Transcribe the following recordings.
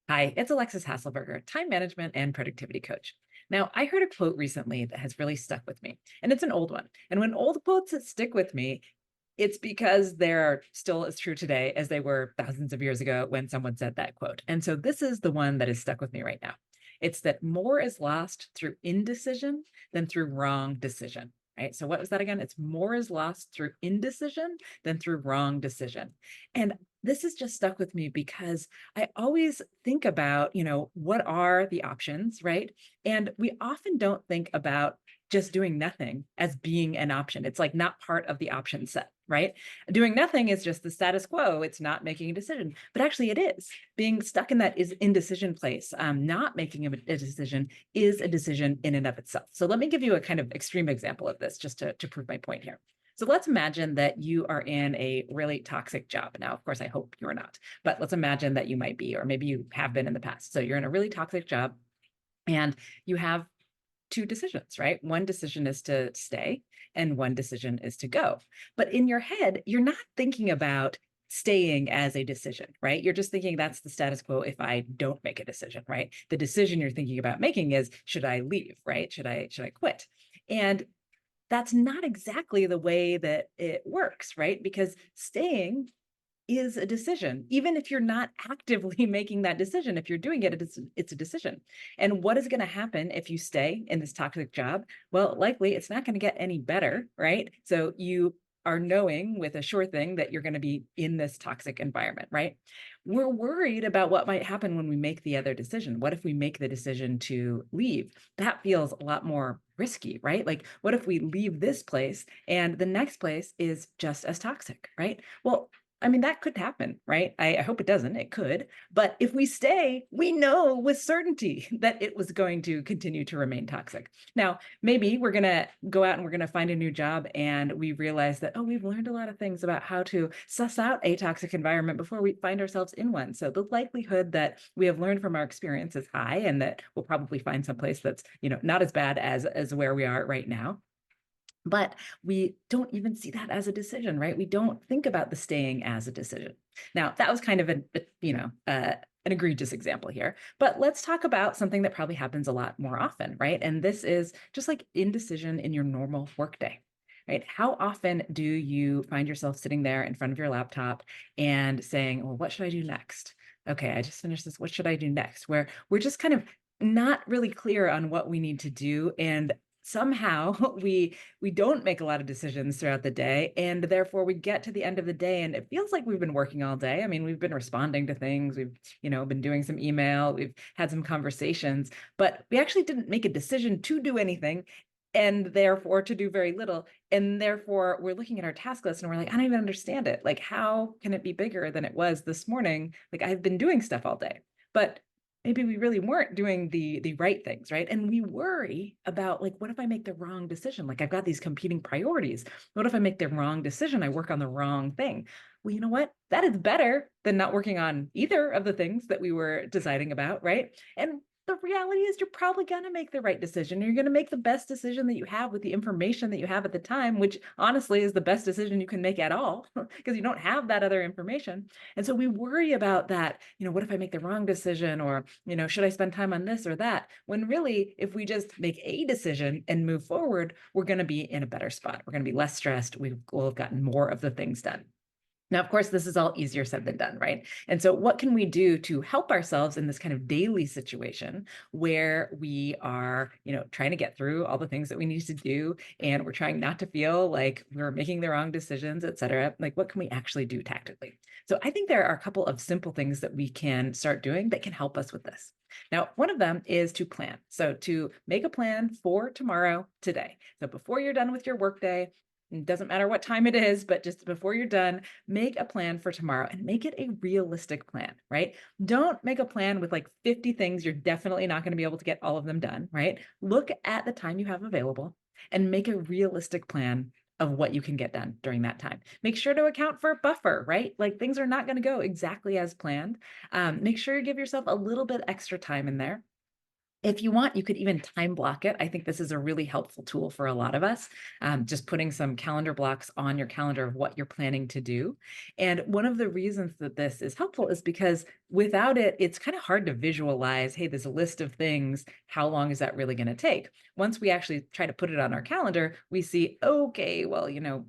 Hi, it's Alexis Hasselberger, time management and productivity coach. Now, I heard a quote recently that has really stuck with me, and it's an old one. And when old quotes stick with me, it's because they're still as true today as they were thousands of years ago when someone said that quote. And so this is the one that is stuck with me right now. It's that more is lost through indecision than through wrong decision. Right. So what was that again? It's more is lost through indecision than through wrong decision. And this has just stuck with me because I always think about, what are the options, right? And we often don't think about just doing nothing as being an option. It's like not part of the option set, right? Doing nothing is just the status quo. It's not making a decision, but actually it is. Being stuck in that is indecision place. Not making a decision is a decision in and of itself. So let me give you a kind of extreme example of this just to prove my point here. So let's imagine that you are in a really toxic job. Now, of course, I hope you're not, but let's imagine that you might be, or maybe you have been in the past. So you're in a really toxic job and you have two decisions, right? One decision is to stay and one decision is to go. But in your head, you're not thinking about staying as a decision, right? You're just thinking that's the status quo if I don't make a decision, right? The decision you're thinking about making is should I leave, right? Should I quit? And that's not exactly the way that it works, right? Because staying is a decision, even if you're not actively making that decision. If you're doing it, it's a decision. And what is going to happen if you stay in this toxic job? Well, likely it's not going to get any better, right? So you are knowing with a sure thing that you're going to be in this toxic environment, right? We're worried about what might happen when we make the other decision. What if we make the decision to leave? That feels a lot more risky, right? Like, what if we leave this place and the next place is just as toxic, right? Well, I mean, that could happen, right? I hope it doesn't. It could. But if we stay, we know with certainty that it was going to continue to remain toxic. Now, maybe we're going to go out and we're going to find a new job and we realize that, oh, we've learned a lot of things about how to suss out a toxic environment before we find ourselves in one. So the likelihood that we have learned from our experience is high and that we'll probably find someplace that's, not as bad as where we are right now. But we don't even see that as a decision, right? We don't think about the staying as a decision. Now, that was kind of an egregious example here, but let's talk about something that probably happens a lot more often, right? And this is just like indecision in your normal workday, right? How often do you find yourself sitting there in front of your laptop and saying, well, what should I do next? Okay, I just finished this. What should I do next? Where we're just kind of not really clear on what we need to do. And somehow we don't make a lot of decisions throughout the day, and therefore we get to the end of the day and it feels like we've been working all day. I mean, we've been responding to things, we've been doing some email, we've had some conversations, but we actually didn't make a decision to do anything, and therefore to do very little. And therefore we're looking at our task list and we're like, I don't even understand it. Like, how can it be bigger than it was this morning? Like, I've been doing stuff all day, but maybe we really weren't doing the right things, right? And we worry about, like, what if I make the wrong decision? Like, I've got these competing priorities. What if I make the wrong decision? I work on the wrong thing. Well, you know what? That is better than not working on either of the things that we were deciding about, right? And the reality is you're probably going to make the right decision. You're going to make the best decision that you have with the information that you have at the time, which honestly is the best decision you can make at all because you don't have that other information. And so we worry about that, what if I make the wrong decision, or, should I spend time on this or that? When really, if we just make a decision and move forward, we're going to be in a better spot. We're going to be less stressed. We'll have gotten more of the things done. Now, of course, this is all easier said than done, right? And so what can we do to help ourselves in this kind of daily situation where we are, trying to get through all the things that we need to do, and we're trying not to feel like we're making the wrong decisions, et cetera? Like, what can we actually do tactically? So I think there are a couple of simple things that we can start doing that can help us with this. Now, one of them is to plan. So to make a plan for tomorrow, today. So before you're done with your workday, it doesn't matter what time it is, but just before you're done, make a plan for tomorrow and make it a realistic plan, right? Don't make a plan with like 50 things. You're definitely not going to be able to get all of them done, right? Look at the time you have available and make a realistic plan of what you can get done during that time. Make sure to account for a buffer, right? Like, things are not going to go exactly as planned. Make sure you give yourself a little bit extra time in there. If you want, you could even time block it. I think this is a really helpful tool for a lot of us. Just putting some calendar blocks on your calendar of what you're planning to do. And one of the reasons that this is helpful is because without it, it's kind of hard to visualize, hey, there's a list of things. How long is that really going to take? Once we actually try to put it on our calendar, we see, okay, well,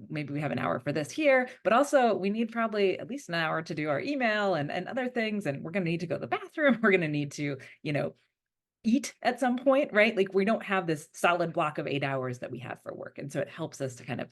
maybe we have an hour for this here, but also we need probably at least an hour to do our email and other things. And we're going to need to go to the bathroom. We're going to need to, eat at some point, right? Like we don't have this solid block of 8 hours that we have for work. And so it helps us to kind of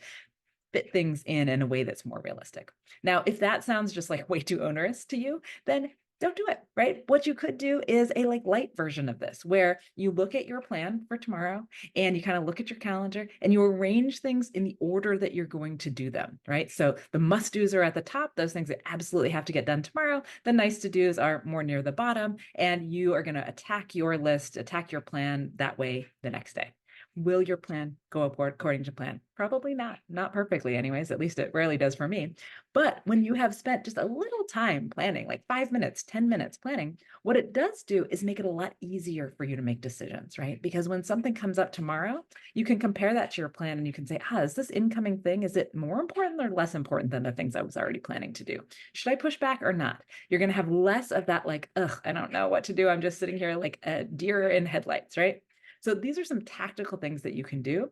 fit things in a way that's more realistic. Now, if that sounds just like way too onerous to you, then don't do it, right? What you could do is a like light version of this where you look at your plan for tomorrow and you kind of look at your calendar and you arrange things in the order that you're going to do them, right? So the must-dos are at the top, those things that absolutely have to get done tomorrow. The nice to-dos are more near the bottom, and you are going to attack your list, attack your plan that way the next day. Will your plan go according to plan? Probably not perfectly anyways, at least it rarely does for me. But when you have spent just a little time planning, like 5 minutes, 10 minutes planning, what it does do is make it a lot easier for you to make decisions, right? Because when something comes up tomorrow, you can compare that to your plan and you can say, is this incoming thing, is it more important or less important than the things I was already planning to do? Should I push back or not? You're going to have less of that like, I don't know what to do. I'm just sitting here like a deer in headlights, right? So these are some tactical things that you can do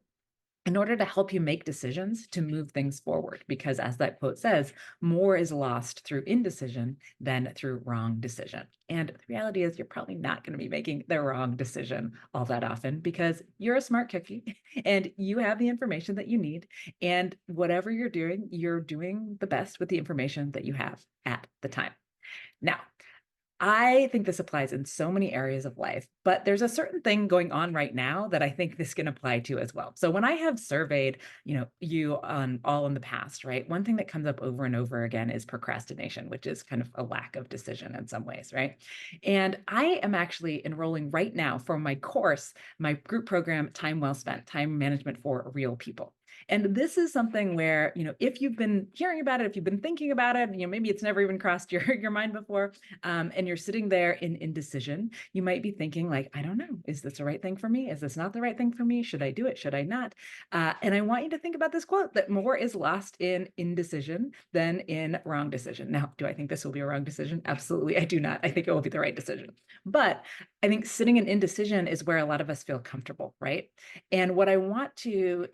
in order to help you make decisions to move things forward. Because as that quote says, more is lost through indecision than through wrong decision. And the reality is you're probably not going to be making the wrong decision all that often because you're a smart cookie and you have the information that you need. And whatever you're doing the best with the information that you have at the time. Now, I think this applies in so many areas of life, but there's a certain thing going on right now that I think this can apply to as well. So when I have surveyed, you on all in the past, right? One thing that comes up over and over again is procrastination, which is kind of a lack of decision in some ways, right? And I am actually enrolling right now for my course, my group program, Time Well Spent, Time Management for Real People. And this is something where, if you've been hearing about it, if you've been thinking about it, maybe it's never even crossed your mind before, and you're sitting there in indecision, you might be thinking like, I don't know, is this the right thing for me? Is this not the right thing for me? Should I do it? Should I not? And I want you to think about this quote that more is lost in indecision than in wrong decision. Now, do I think this will be a wrong decision? Absolutely, I do not. I think it will be the right decision. But I think sitting in indecision is where a lot of us feel comfortable, right? And what I want to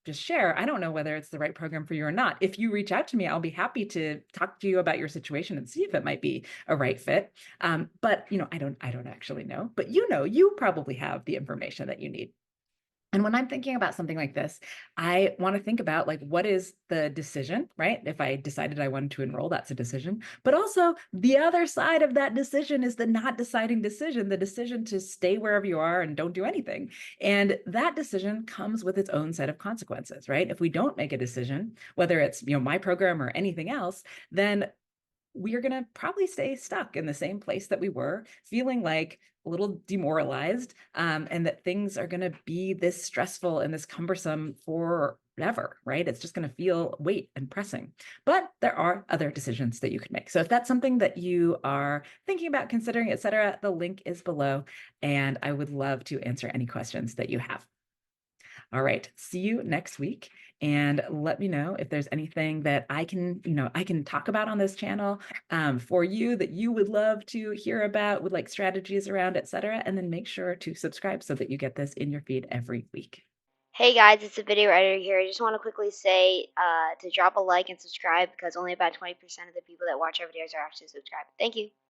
just share, I don't know whether it's the right program for you or not. If you reach out to me, I'll be happy to talk to you about your situation and see if it might be a right fit. But I don't actually know. But you probably have the information that you need. And when I'm thinking about something like this, I want to think about like, what is the decision, right? If I decided I wanted to enroll, that's a decision. But also the other side of that decision is the not deciding decision, the decision to stay wherever you are and don't do anything. And that decision comes with its own set of consequences, right? If we don't make a decision, whether it's, my program or anything else, then we are going to probably stay stuck in the same place that we were, feeling like a little demoralized, and that things are going to be this stressful and this cumbersome forever, right? It's just going to feel weight and pressing. But there are other decisions that you can make. So if that's something that you are thinking about considering, etc., the link is below, and I would love to answer any questions that you have. All right, see you next week. And let me know if there's anything that I can talk about on this channel for you that you would love to hear about, would like strategies around, etc. And then make sure to subscribe so that you get this in your feed every week. Hey guys, it's a video editor here. I just want to quickly say to drop a like and subscribe because only about 20% of the people that watch our videos are actually subscribed. Thank you.